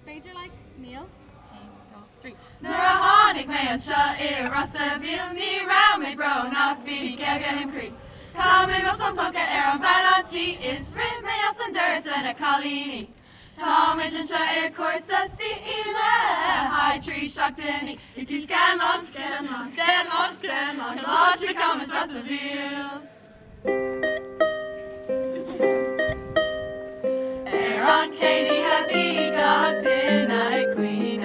Major like Mhil. Nurahonic Mayancha Irasavil me round me bro knock be Gaganim Creek. Come in from Poka Aram Banati is Rim Mayasanders and a Kalini. Tom and Shair Cúrsa C high tree Shaktani. It is Scanla, Coláiste Comórtas Mhil. Aaron Katie happy got in a queen.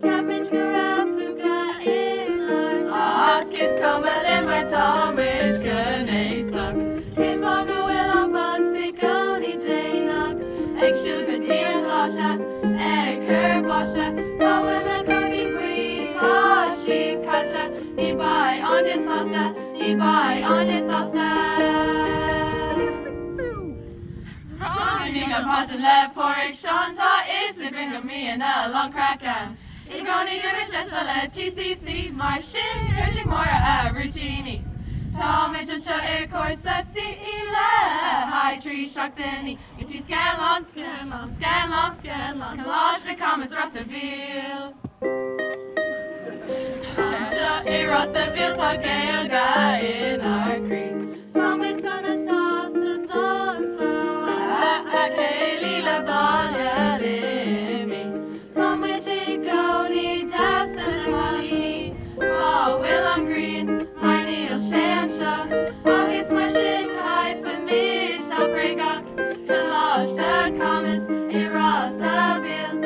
Cabbage garab who got in our kiss come a limmer Tomish Ganesuck. If I go will on Bussiconi Januck. Egg sugar tea and lasha, egg herb washa. Go in a coty breed, Tashi Kacha. Ni buy on your salsa, ni buy on your salsa. Ringa Pasha left porridge Shanta is sipping of me and a long crackan. Igoni Yurichesha TCC, my shin, Gertie Mora a Ruchini. Tom and Shair Cúrsa C high tree Shaktani. It is Scanla, Coláiste Comórtas Mhil. Shair Rossaville Tagay guy in our creek. Tom and son of Kaylee la Balya Tom Wichigoni Das and Malini. Oh, Will on Green, Mhil Shansha. August my shin high for me, Shapregak. Coláiste Comórtas Irasaville.